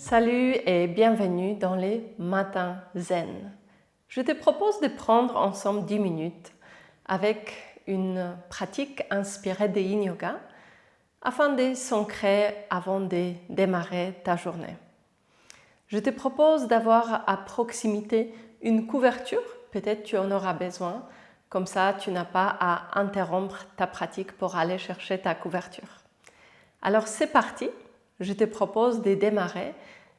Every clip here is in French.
Salut et bienvenue dans les matins zen. Je te propose de prendre ensemble 10 minutes avec une pratique inspirée de Yin Yoga afin de s'ancrer avant de démarrer ta journée. Je te propose d'avoir à proximité une couverture, peut-être tu en auras besoin, comme ça tu n'as pas à interrompre ta pratique pour aller chercher ta couverture. Alors c'est parti, je te propose de démarrer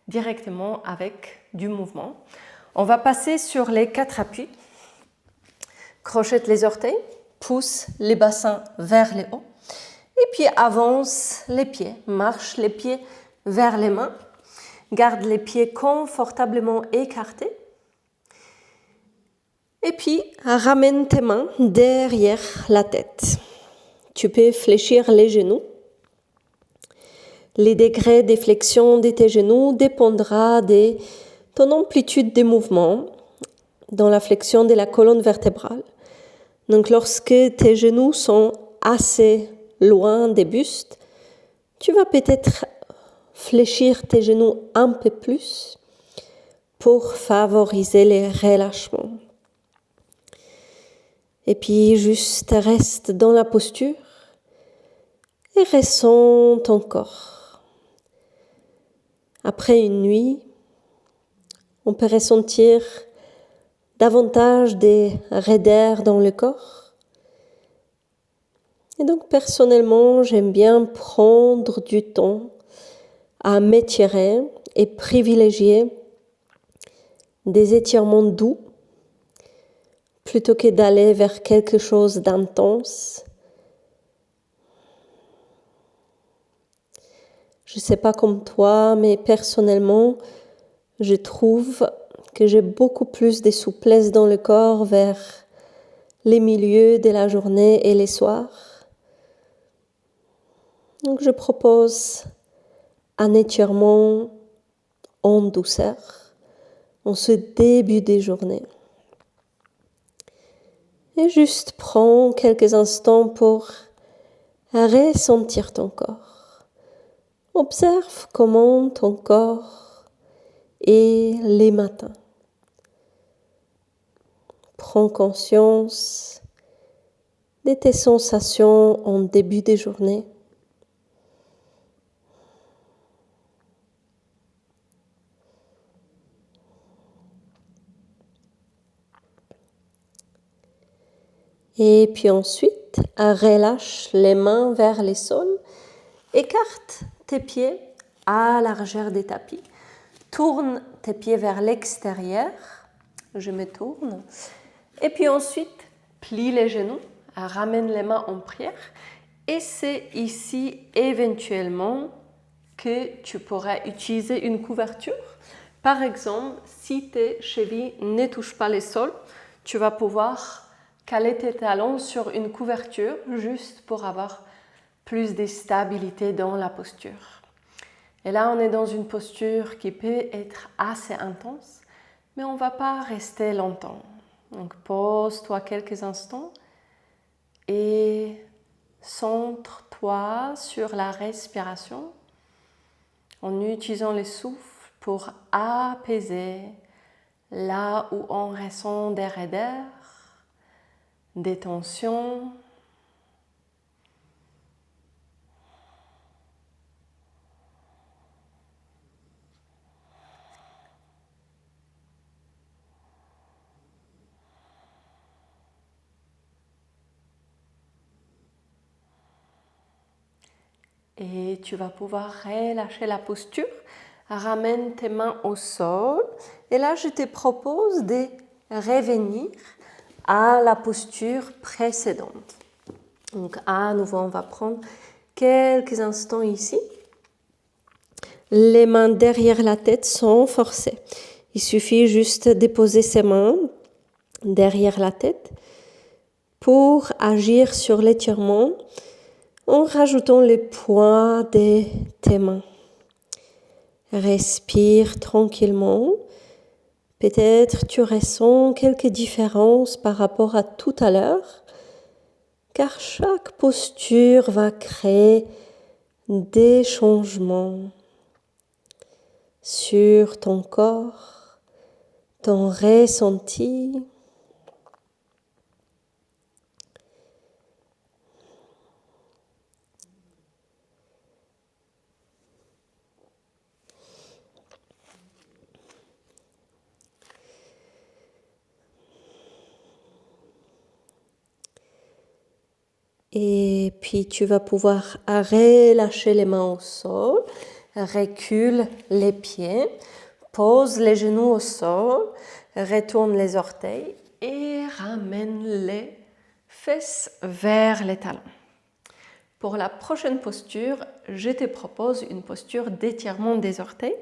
directement avec du mouvement. On va passer sur les 4 appuis. Crochette les orteils, pousse les bassins vers le haut. Et puis avance les pieds, marche les pieds vers les mains. Garde les pieds confortablement écartés. Et puis ramène tes mains derrière la tête. Tu peux fléchir les genoux. Les degrés de flexion de tes genoux dépendra de ton amplitude de mouvement dans la flexion de la colonne vertébrale. Donc lorsque tes genoux sont assez loin des bustes, tu vas peut-être fléchir tes genoux un peu plus pour favoriser les relâchements. Et puis juste reste dans la posture et ressens ton corps. Après une nuit, on peut ressentir davantage de raideur dans le corps. Et donc personnellement, j'aime bien prendre du temps à m'étirer et privilégier des étirements doux plutôt que d'aller vers quelque chose d'intense. Je ne sais pas comme toi, mais personnellement, je trouve que j'ai beaucoup plus de souplesse dans le corps vers les milieux de la journée et les soirs. Donc je propose un étirement en douceur en ce début de journée. Et juste prends quelques instants pour ressentir ton corps. Observe comment ton corps est les matins. Prends conscience de tes sensations en début de journée. Et puis ensuite, relâche les mains vers les sols. Écarte tes pieds à la largeur des tapis. Tourne tes pieds vers l'extérieur. Je me tourne. Et puis ensuite, plie les genoux. Ramène les mains en prière. Et c'est ici éventuellement que tu pourras utiliser une couverture. Par exemple, si tes chevilles ne touchent pas les sols, tu vas pouvoir caler tes talons sur une couverture juste pour avoir plus de stabilité dans la posture. Et là, on est dans une posture qui peut être assez intense, mais on ne va pas rester longtemps. Donc, pose-toi quelques instants et centre-toi sur la respiration en utilisant le souffle pour apaiser là où on ressent des raideurs, des tensions. Et tu vas pouvoir relâcher la posture. Ramène tes mains au sol. Et là, je te propose de revenir à la posture précédente. Donc, à nouveau, on va prendre quelques instants ici. Les mains derrière la tête sans forcer. Il suffit juste de poser ses mains derrière la tête pour agir sur l'étirement en rajoutant le poids de tes mains. Respire tranquillement. Peut-être tu ressens quelques différences par rapport à tout à l'heure, car chaque posture va créer des changements. sur ton corps, ton ressenti. Et puis tu vas pouvoir relâcher les mains au sol, recule les pieds, pose les genoux au sol, retourne les orteils et ramène les fesses vers les talons. Pour la prochaine posture, je te propose une posture d'étirement des orteils.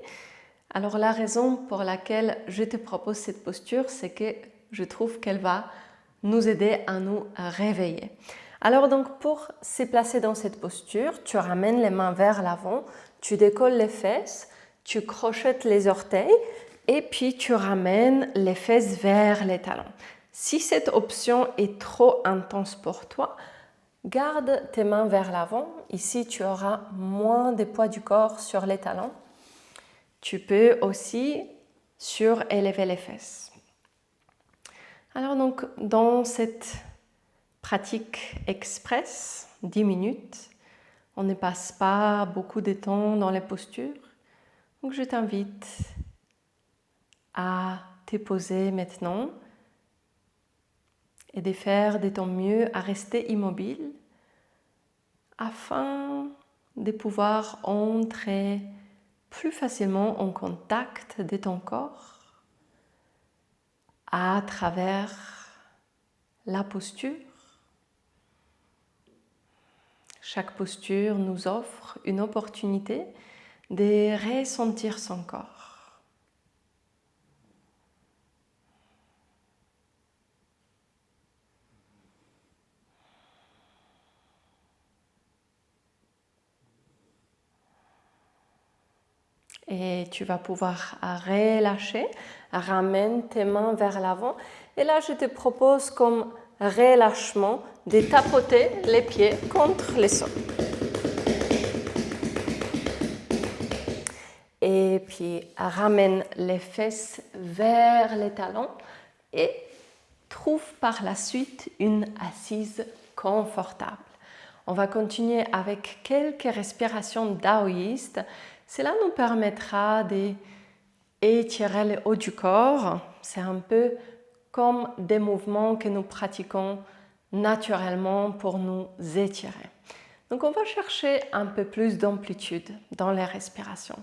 Alors la raison pour laquelle je te propose cette posture, c'est que je trouve qu'elle va nous aider à nous réveiller. Alors donc pour se placer dans cette posture, tu ramènes les mains vers l'avant, tu décolles les fesses, tu crochettes les orteils et puis tu ramènes les fesses vers les talons. Si cette option est trop intense pour toi, garde tes mains vers l'avant. Ici, tu auras moins de poids du corps sur les talons. Tu peux aussi surélever les fesses. Alors donc, dans cette pratique express, 10 minutes, on ne passe pas beaucoup de temps dans les postures. Donc je t'invite à te poser maintenant et de faire de ton mieux à rester immobile afin de pouvoir entrer plus facilement en contact de ton corps à travers la posture. Chaque posture nous offre une opportunité de ressentir son corps. Et tu vas pouvoir relâcher, ramène tes mains vers l'avant. Et là, je te propose comme relâchement de tapoter les pieds contre les sols. Et puis, ramène les fesses vers les talons et trouve par la suite une assise confortable. On va continuer avec quelques respirations taoïstes. Cela nous permettra d'étirer le haut du corps. C'est un peu comme des mouvements que nous pratiquons naturellement pour nous étirer. Donc on va chercher un peu plus d'amplitude dans les respirations.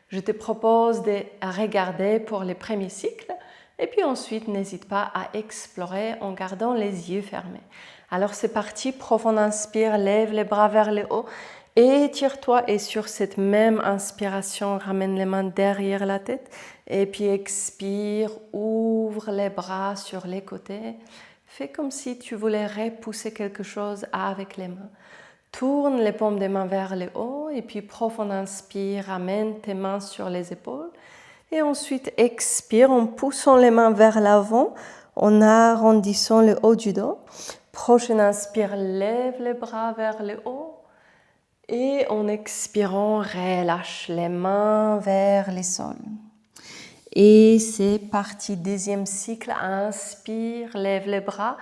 Je te propose de regarder pour les premiers cycles et puis ensuite n'hésite pas à explorer en gardant les yeux fermés. Alors c'est parti, profond inspire, lève les bras vers le haut, étire-toi et sur cette même inspiration, ramène les mains derrière la tête et puis expire, ouvre les bras sur les côtés. Fais comme si tu voulais repousser quelque chose avec les mains. Tourne les paumes des mains vers le haut et puis profond inspire, ramène tes mains sur les épaules. Et ensuite expire en poussant les mains vers l'avant, en arrondissant le haut du dos. Prochaine inspire, lève les bras vers le haut. Et en expirant, relâche les mains vers les sols. Et c'est parti, deuxième cycle. Inspire, lève les bras.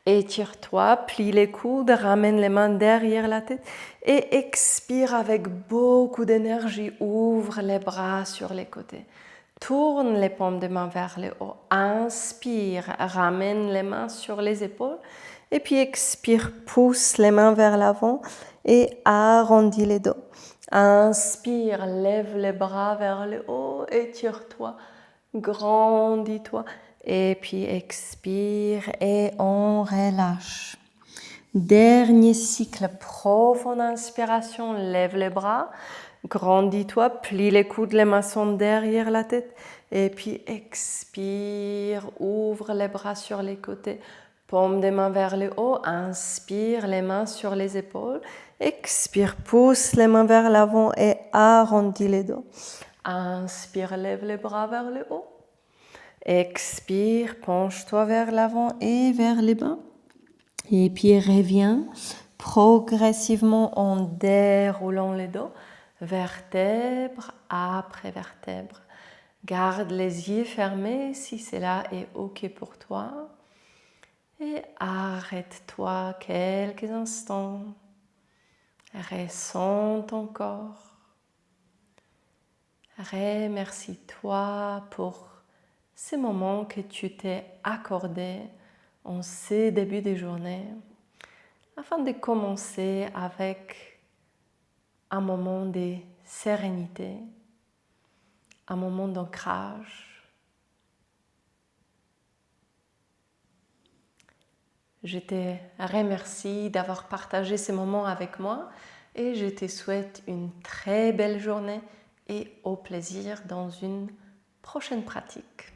Étire-toi, plie les coudes, ramène les mains derrière la tête et expire avec beaucoup d'énergie, ouvre les bras sur les côtés. Tourne les paumes des mains vers le haut, inspire, ramène les mains sur les épaules et puis expire, pousse les mains vers l'avant et arrondis les dos. Inspire, lève les bras vers le haut, étire-toi, grandis-toi. Et puis expire et on relâche. Dernier cycle, profonde inspiration, lève les bras, grandis-toi, plie les coudes, les mains sont derrière la tête. Et puis expire, ouvre les bras sur les côtés, paume des mains vers le haut, inspire, les mains sur les épaules. Expire, pousse les mains vers l'avant et arrondis les dos. Inspire, lève les bras vers le haut. Expire, penche-toi vers l'avant et vers les bas. Et puis reviens progressivement en déroulant les dos, vertèbre après vertèbre. Garde les yeux fermés si cela est OK pour toi. Et arrête-toi quelques instants. Ressens ton corps. Remercie-toi pour ces moments que tu t'es accordés en ces débuts de journée afin de commencer avec un moment de sérénité, un moment d'ancrage. Je te remercie d'avoir partagé ces moments avec moi et je te souhaite une très belle journée et au plaisir dans une prochaine pratique.